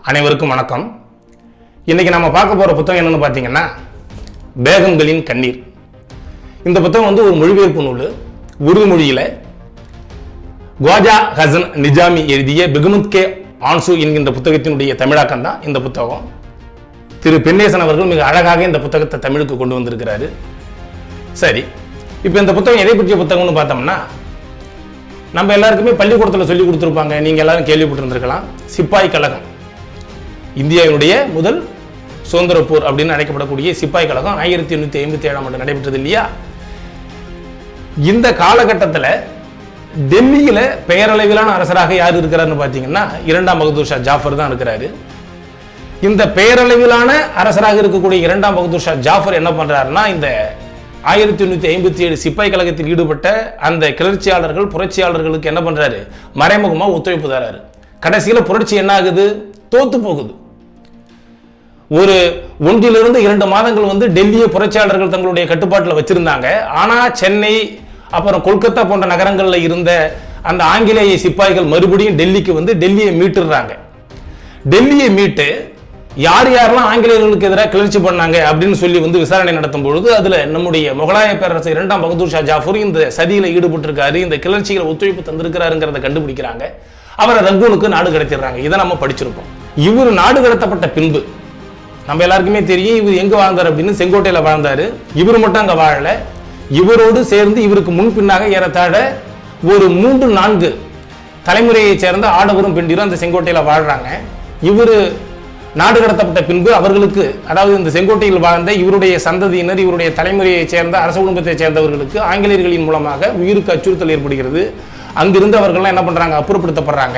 அனைவருக்கும் வணக்கம். இன்னைக்கு நம்ம பார்க்க போற புத்தகம் என்னன்னு பார்த்தீங்கன்னா பேகம்களின் கண்ணீர். இந்த புத்தகம் ஒரு மொழிபெயர்ப்பு நூல். உருது மொழியில குவாஜா ஹசன் நிஜாமி எழுதிய பெகமுத் கே ஆன்சு என்கின்ற புத்தகத்தினுடைய தமிழாக்கம் தான் இந்த புத்தகம். திரு பென்னேசன் அவர்கள் மிக அழகாக இந்த புத்தகத்தை தமிழுக்கு கொண்டு வந்திருக்கிறாரு. சரி, இப்போ இந்த புத்தகம் எதை பற்றிய புத்தகம்னு பார்த்தோம்னா, நம்ம எல்லாருக்குமே பள்ளிக்கூடத்தில் சொல்லி கொடுத்துருப்பாங்க, நீங்க எல்லாரும் கேள்விப்பட்டிருந்திருக்கலாம். சிப்பாய் கழகம், இந்தியாவினுடைய முதல் சுதந்திர போர் அப்படின்னு அழைக்கப்படக்கூடிய சிப்பாய் கழகம் 1857ஆம் ஆண்டு நடைபெற்றது இல்லையா? இந்த காலகட்டத்தில் டெல்லியில பெயரளவிலான அரசராக யார் இருக்கிறார்னு பார்த்தீங்கன்னா இரண்டாம் பகதூர் ஷா ஜாஃபர் தான் இருக்கிறாரு. இந்த பெயரளவிலான அரசராக இருக்கக்கூடிய இரண்டாம் பகதூர் ஷா ஜாஃபர் என்ன பண்றாருன்னா, இந்த 1857 சிப்பாய் கழகத்தில் ஈடுபட்ட அந்த கிளர்ச்சியாளர்கள் புரட்சியாளர்களுக்கு என்ன பண்றாரு, மறைமுகமா ஒத்துழைப்பு தராரு. கடைசியில புரட்சி என்ன ஆகுது, தோத்து போகுது. ஒரு 1 to 2 மாதங்கள் டெல்லியை புரட்சியாளர்கள் தங்களுடைய கட்டுப்பாட்டில் வச்சிருந்தாங்க. ஆனா சென்னை அப்புறம் கொல்கத்தா போன்ற நகரங்களில் இருந்த அந்த ஆங்கிலேய சிப்பாய்கள் மறுபடியும் டெல்லிக்கு டெல்லியை மீட்டுறாங்க. டெல்லியை மீட்டு யார் யாரெல்லாம் ஆங்கிலேயர்களுக்கு எதிராக கிளர்ச்சி பண்ணாங்க அப்படின்னு சொல்லி விசாரணை நடத்தும் பொழுது அதுல நம்முடைய முகலாய பேரரசர் இரண்டாம் பகதூர் ஷா ஜாஃபர் இந்த சதியில ஈடுபட்டிருக்காரு, இந்த கிளர்ச்சிகளை ஒத்துழைப்பு தந்திருக்கிறாருங்கிறத கண்டுபிடிக்கிறாங்க. அவரை ரங்கூனுக்கு நாடு கடத்திடுறாங்க. இதை நம்ம படிச்சிருக்கோம். இவர் நாடு கடத்தப்பட்ட பின்பு நம்ம எல்லாருக்குமே தெரியும் இவர் எங்க வாழ்ந்தார் அப்படின்னு, செங்கோட்டையில வாழ்ந்தாரு. இவர் மட்டும் அங்க வாழல, இவரோடு சேர்ந்து இவருக்கு முன்பின்னாக ஏறத்தாழ ஒரு 3-4 தலைமுறையை சேர்ந்த ஆடவரும் பெண்டிரும் அந்த செங்கோட்டையில வாழ்றாங்க. இவரு நாடு கடத்தப்பட்ட பின்பு அவர்களுக்கு, அதாவது இந்த செங்கோட்டையில் வாழ்ந்த இவருடைய சந்ததியினர், இவருடைய தலைமுறையை சேர்ந்த அரச குடும்பத்தை சேர்ந்தவர்களுக்கு ஆங்கிலேயர்களின் மூலமாக உயிருக்கு அச்சுறுத்தல் ஏற்படுகிறது. அங்கிருந்து அவர்கள்லாம் என்ன பண்றாங்க, அப்புறப்படுத்தப்படுறாங்க.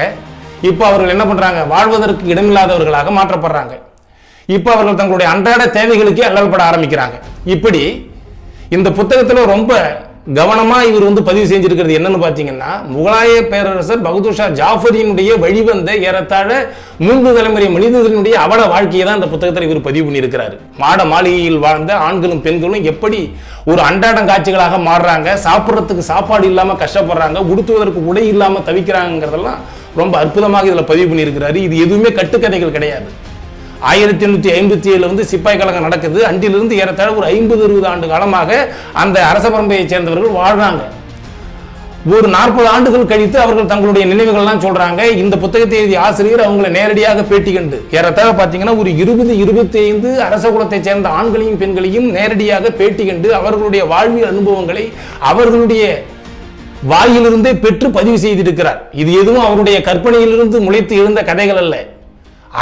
இப்போ அவர்கள் என்ன பண்றாங்க, வாழ்வதற்கு இடமில்லாதவர்களாக மாற்றப்படுறாங்க. இப்போ அவர்கள் தங்களுடைய அன்றாட தேவைகளுக்கே அல்லல்பட ஆரம்பிக்கிறாங்க. இப்படி இந்த புத்தகத்துல ரொம்ப கவனமா இவர் பதிவு செஞ்சிருக்கிறது என்னன்னு பாத்தீங்கன்னா, முகலாய பேரரசர் பகதூர் ஷா ஜாஃபரினுடைய வழிவந்த ஏறத்தாழ 3 தலைமுறை மனிதர்களுடைய அவல வாழ்க்கையை தான் இந்த புத்தகத்தில் இவர் பதிவு பண்ணியிருக்கிறார். மாட மாளிகையில் வாழ்ந்த ஆண்களும் பெண்களும் எப்படி ஒரு அன்றாடம் காட்சிகளாக மாறுறாங்க, சாப்பிட்றதுக்கு சாப்பாடு இல்லாம கஷ்டப்படுறாங்க, உடுத்துவதற்கு உடை இல்லாம தவிக்கிறாங்கிறதெல்லாம் ரொம்ப அற்புதமாக இதுல பதிவு பண்ணியிருக்கிறாரு. இது எதுவுமே கட்டுக்கதைகள் கிடையாது. 1857 சிப்பாய் கழகம் நடக்குது. அன்றிலிருந்து ஏறத்தாழ ஒரு 50-60 ஆண்டு காலமாக அந்த அரச பரம்பரையை சேர்ந்தவர்கள் வாழ்றாங்க. ஒரு 40 ஆண்டுகள் கழித்து அவர்கள் தங்களுடைய நினைவுகள்லாம் சொல்றாங்க. இந்த புத்தகத்தை எழுதிய ஆசிரியர் அவங்களை நேரடியாக பேட்டி கண்டு ஏறத்தாழ பார்த்தீங்கன்னா ஒரு 20-25 அரச குலத்தை சேர்ந்த ஆண்களையும் பெண்களையும் நேரடியாக பேட்டி கண்டு அவர்களுடைய வாழ்வியல் அனுபவங்களை அவர்களுடைய வாயிலிருந்தே பெற்று பதிவு செய்திருக்கிறார். இது எதுவும் அவருடைய கற்பனையிலிருந்து முளைத்து எழுந்த கதைகள் அல்ல.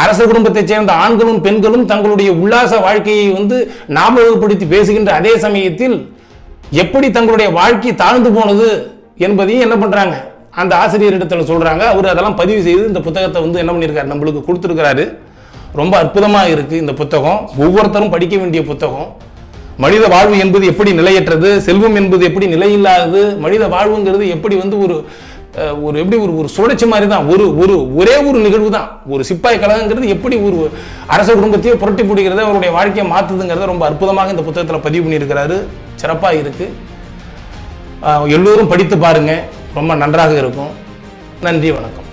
அரச குடும்பத்தை சேர்ந்த ஆண்களும் பெண்களும் தங்களுடைய உல்லாச வாழ்க்கையை ஞாபகப்படுத்தி பேசுகின்ற அதே சமயத்தில் எப்படி தங்களுடைய வாழ்க்கை தாழ்ந்து போனது என்பதையும் என்ன பண்றாங்க, அந்த ஆசிரியரிடத்துல சொல்றாங்க. அவர் அதெல்லாம் பதிவு செய்து இந்த புத்தகத்தை என்ன பண்ணியிருக்காரு, நம்மளுக்கு கொடுத்துருக்கிறாரு. ரொம்ப அற்புதமா இருக்கு இந்த புத்தகம். ஒவ்வொருத்தரும் படிக்க வேண்டிய புத்தகம். மனித வாழ்வு என்பது எப்படி நிலையற்றது, செல்வம் என்பது எப்படி நிலையில்லாதது, மனித வாழ்வுங்கிறது எப்படி எப்படி ஒரு சுழற்சி மாதிரி தான். ஒரே ஒரு நிகழ்வு தான். ஒரு சிப்பாய் கழகங்கிறது எப்படி ஒரு அரச குடும்பத்தையே புரட்டி பிடிக்கிறது, அவருடைய வாழ்க்கையை மாத்துதுங்கிறத ரொம்ப அற்புதமாக இந்த புத்தகத்தில் பதிவு பண்ணியிருக்கிறாரு. சிறப்பாக இருக்கு. எல்லோரும் படித்து பாருங்க, ரொம்ப நன்றாக இருக்கும். நன்றி, வணக்கம்.